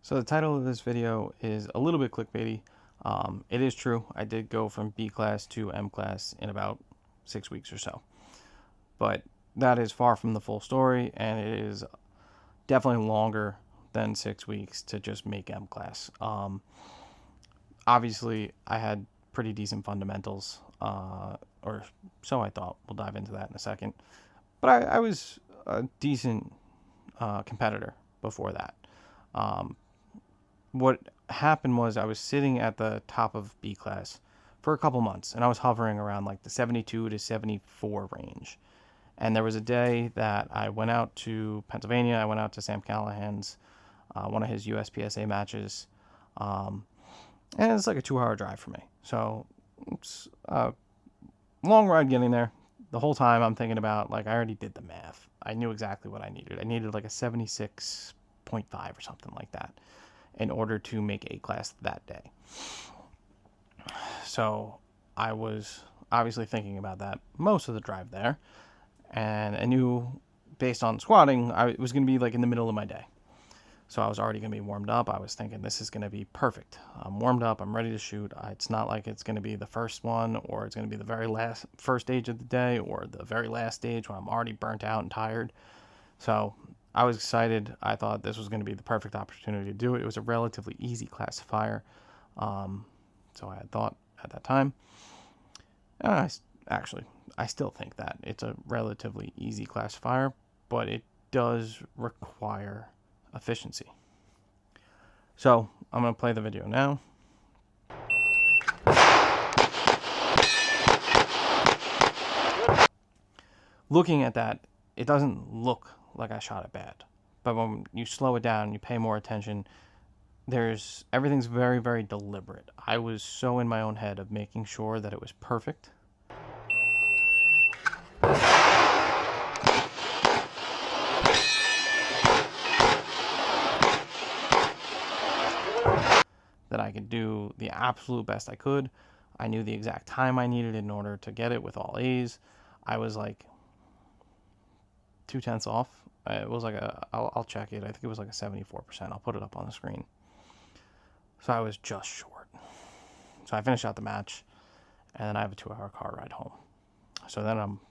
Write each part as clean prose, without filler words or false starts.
So the title of this video is a little bit clickbaity. It is true. I did go from B class to M class in about 6 weeks or so. But that is far from the full story, and it is definitely longer than 6 weeks to just make M class. Obviously, I had pretty decent fundamentals, or so I thought. We'll dive into that in a second. But I was a decent competitor before that. What happened was I was sitting at the top of B class for a couple months, and I was hovering around like the 72 to 74 range. And there was a day that I went out to Pennsylvania. I went out to Sam Callahan's, one of his USPSA matches, and it's like a 2-hour drive for me. So it's a long ride getting there. The whole time I'm thinking about, like, I already did the math. I knew exactly what I needed. I needed like a 76.5 or something like that in order to make A class that day. So I was obviously thinking about that most of the drive there, and I knew based on squatting, it was going to be like in the middle of my day. So I was already going to be warmed up. I was thinking this is going to be perfect. I'm warmed up. I'm ready to shoot. It's not like it's going to be the first one, or it's going to be the very first stage of the day, or the very last stage when I'm already burnt out and tired. So I was excited. I thought this was going to be the perfect opportunity to do it. It was a relatively easy classifier. So I had thought at that time. And I still think that it's a relatively easy classifier, but it does require efficiency. So I'm going to play the video now. Looking at that, it doesn't look like I shot it bad. But when you slow it down and you pay more attention, everything's very, very deliberate. I was so in my own head of making sure that it was perfect. That I could do the absolute best I could. I knew the exact time I needed in order to get it with all A's. I was like 2/10 off. It was like I'll check it. I think it was like a 74%. I'll put it up on the screen. So I was just short. So I finished out the match, and then I have a 2-hour car ride home. So then I'm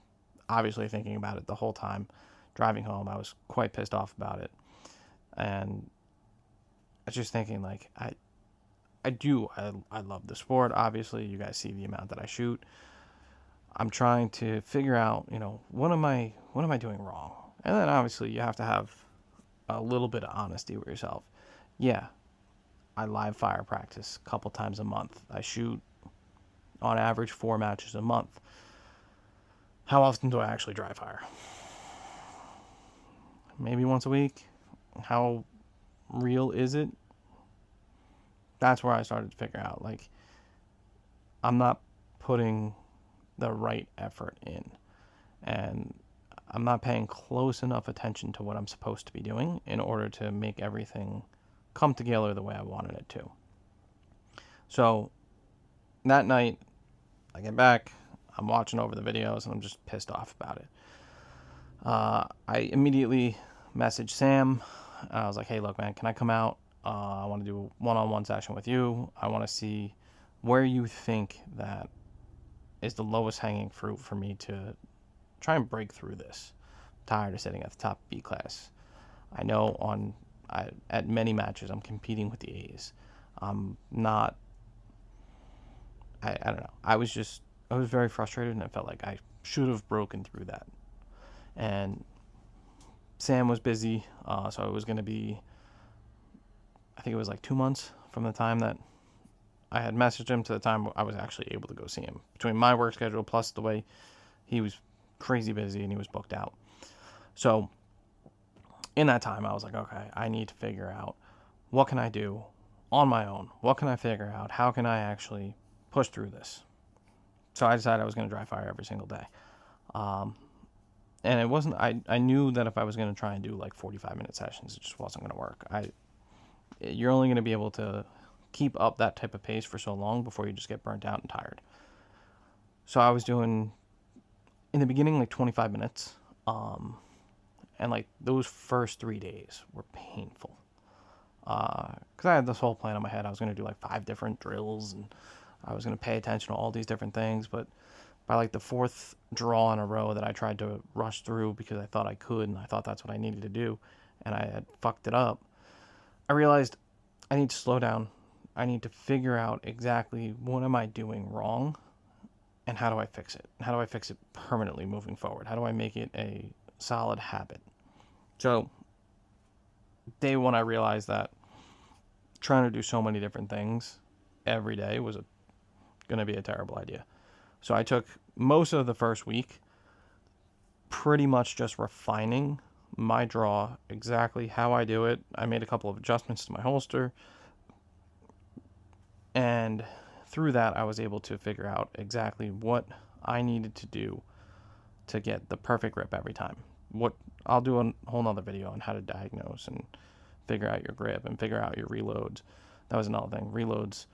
obviously thinking about it the whole time. Driving home, I was quite pissed off about it. And I was just thinking, like, I love the sport. Obviously, you guys see the amount that I shoot. I'm trying to figure out, what am I doing wrong? And then obviously you have to have a little bit of honesty with yourself. Yeah, I live fire practice a couple times a month. I shoot on average 4 matches a month. How often do I actually dry fire? Maybe once a week. How real is it? That's where I started to figure out, like, I'm not putting the right effort in, and I'm not paying close enough attention to what I'm supposed to be doing in order to make everything come together the way I wanted it to. So that night, I get back, I'm watching over the videos, and I'm just pissed off about it. I immediately messaged Sam. I was like, hey, look, man, can I come out? I want to do a one-on-one session with you. I want to see where you think that is the lowest hanging fruit for me to try and break through this. I'm tired of sitting at the top of B class. I know at many matches I'm competing with the A's. I'm not. I don't know. I was very frustrated, and I felt like I should have broken through that. And Sam was busy, so it was going to be, I think it was like 2 months from the time that I had messaged him to the time I was actually able to go see him. Between my work schedule plus the way he was crazy busy and he was booked out. So in that time, I was like, okay, I need to figure out what can I do on my own? What can I figure out? How can I actually push through this? So I decided I was going to dry fire every single day. And it wasn't, I knew that if I was going to try and do like 45-minute sessions, it just wasn't going to work. You're only going to be able to keep up that type of pace for so long before you just get burnt out and tired. So I was doing, in the beginning, like 25 minutes. And like those first 3 days were painful. Because I had this whole plan in my head. I was going to do like 5 different drills, and I was going to pay attention to all these different things. But by like the 4th draw in a row that I tried to rush through because I thought I could, and I thought that's what I needed to do, and I had fucked it up, I realized I need to slow down. I need to figure out exactly what am I doing wrong, and how do I fix it? How do I fix it permanently moving forward? How do I make it a solid habit? So, day one, I realized that trying to do so many different things every day was going to be a terrible idea. So I took most of the first week pretty much just refining my draw, exactly how I do it. I made a couple of adjustments to my holster, and through that I was able to figure out exactly what I needed to do to get the perfect grip every time. What I'll do a whole nother video on how to diagnose and figure out your grip and figure out your reloads. That was another thing. Reloads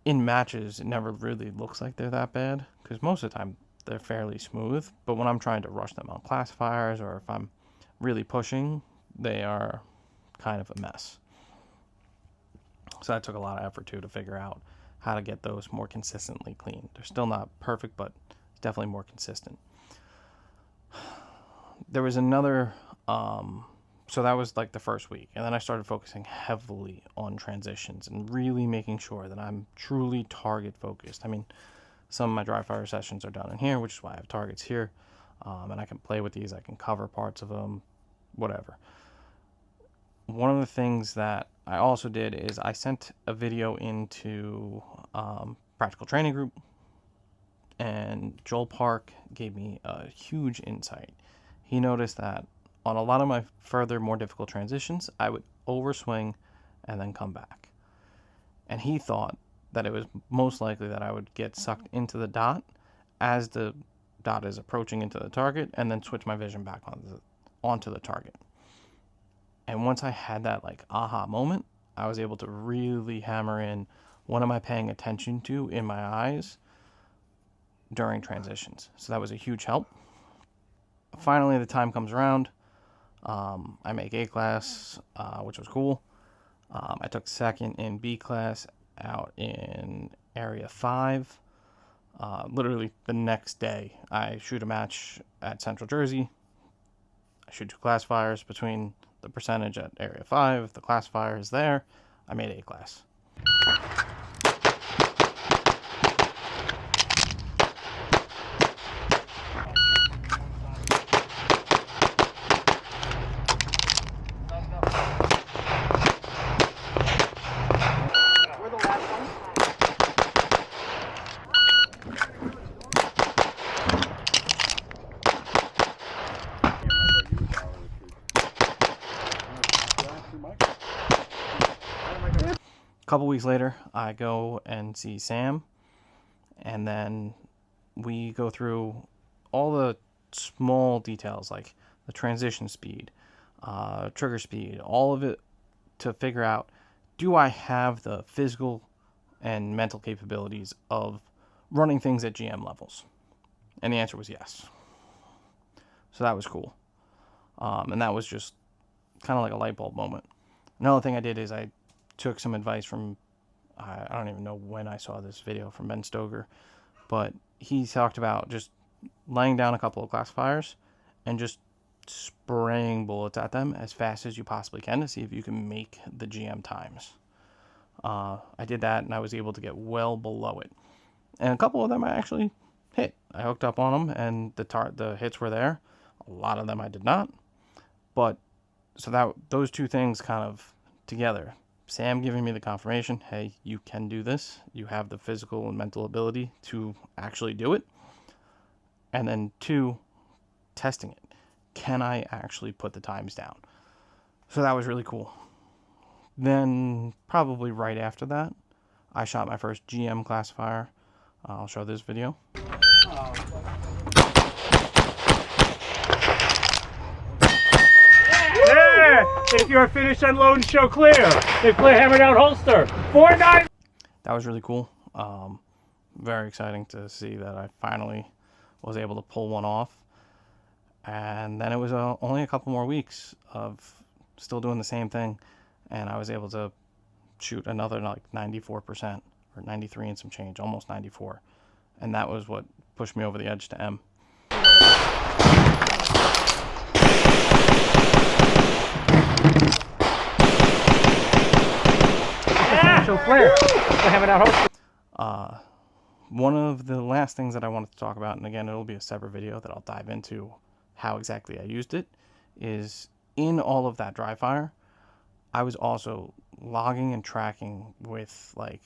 in matches, it never really looks like they're that bad because most of the time they're fairly smooth. But when I'm trying to rush them on classifiers, or if I'm really pushing, they are kind of a mess. So that took a lot of effort too, to figure out how to get those more consistently clean. They're still not perfect, but it's definitely more consistent. There was another, so that was like the first week. And then I started focusing heavily on transitions and really making sure that I'm truly target focused. I mean, some of my dry fire sessions are done in here, which is why I have targets here. And I can play with these. I can cover parts of them, whatever. One of the things that I also did is I sent a video into Practical Training Group, and Joel Park gave me a huge insight. He noticed that on a lot of my further, more difficult transitions, I would overswing and then come back. And he thought that it was most likely that I would get sucked into the dot as the dot is approaching into the target, and then switch my vision back onto the target. And once I had that like aha moment, I was able to really hammer in what am I paying attention to in my eyes during transitions. So that was a huge help. Finally, the time comes around. I make A class, which was cool. I took second in B class out in Area 5. Literally the next day, I shoot a match at Central Jersey. I shoot 2 classifiers between the percentage at Area 5. If the classifier is there, I made A class. A couple weeks later, I go and see Sam, and then we go through all the small details like the transition speed, trigger speed, all of it, to figure out, do I have the physical and mental capabilities of running things at GM levels? And the answer was yes. So that was cool. And that was just kind of like a light bulb moment. Another thing I did is I took some advice from, I don't even know when I saw this video, from Ben Stoker, but he talked about just laying down a couple of classifiers and just spraying bullets at them as fast as you possibly can to see if you can make the GM times. I did that, and I was able to get well below it. And a couple of them I actually hit. I hooked up on them, and the hits were there. A lot of them I did not. But so that those two things kind of together, Sam giving me the confirmation, hey, you can do this. You have the physical and mental ability to actually do it. And then 2, testing it. Can I actually put the times down? So that was really cool. Then probably right after that, I shot my first GM classifier. I'll show this video. Yeah! If you're finished, unload and show clear. They play hammer down holster. 4-9. That was really cool. Very exciting to see that I finally was able to pull one off. And then it was only a couple more weeks of still doing the same thing. and I was able to shoot another like 94% or 93 and some change, almost 94. And that was what pushed me over the edge to M. So flare. Hammer down holster. One of the last things that I wanted to talk about, and again, it'll be a separate video that I'll dive into how exactly I used it, is in all of that dry fire, I was also logging and tracking with like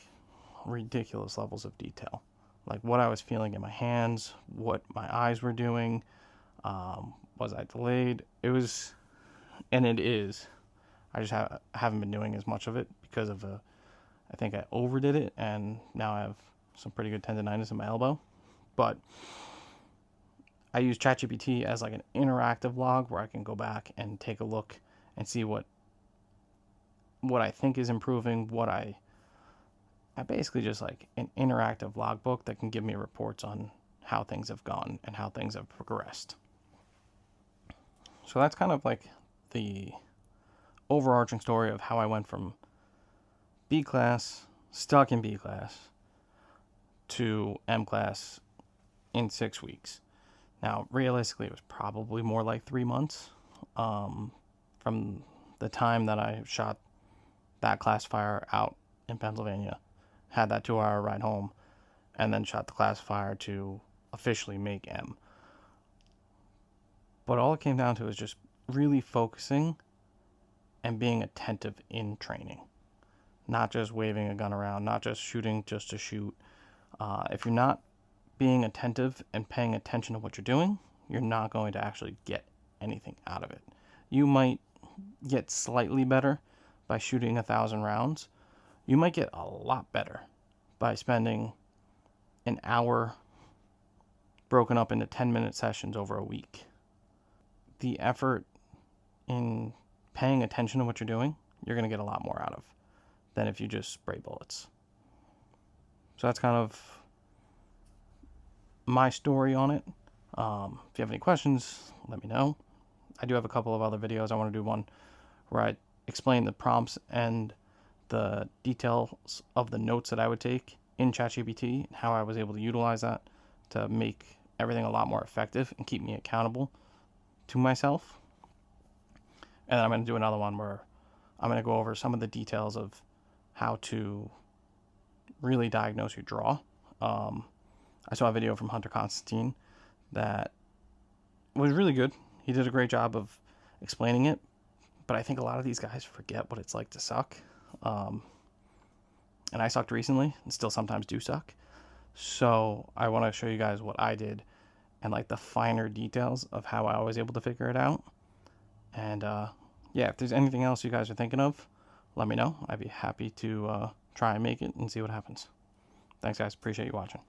ridiculous levels of detail. Like what I was feeling in my hands, what my eyes were doing, was I delayed? It was, and it is. I just haven't been doing as much of it because of I think I overdid it, and now I have some pretty good tendonitis in my elbow. But I use ChatGPT as like an interactive log where I can go back and take a look and see what I think is improving, what I basically just like an interactive logbook that can give me reports on how things have gone and how things have progressed. So that's kind of like the overarching story of how I went from B class, stuck in B class, to M class in 6 weeks. Now, realistically, it was probably more like 3 months from the time that I shot that classifier out in Pennsylvania, had that 2-hour ride home, and then shot the classifier to officially make M. But all it came down to is just really focusing and being attentive in training. Not just waving a gun around, not just shooting just to shoot. If you're not being attentive and paying attention to what you're doing, you're not going to actually get anything out of it. You might get slightly better by shooting 1,000 rounds. You might get a lot better by spending an hour broken up into 10-minute sessions over a week. The effort in paying attention to what you're doing, you're going to get a lot more out of than if you just spray bullets. So that's kind of my story on it. If you have any questions, let me know. I do have a couple of other videos. I want to do one where I explain the prompts and the details of the notes that I would take in ChatGPT and how I was able to utilize that to make everything a lot more effective and keep me accountable to myself. And then I'm going to do another one where I'm going to go over some of the details of how to really diagnose your draw. I saw a video from Hunter Constantine that was really good. He did a great job of explaining it, but I think a lot of these guys forget what it's like to suck. And I sucked recently and still sometimes do suck. So I want to show you guys what I did and like the finer details of how I was able to figure it out. And yeah, if there's anything else you guys are thinking of, let me know. I'd be happy to try and make it and see what happens. Thanks, guys. Appreciate you watching.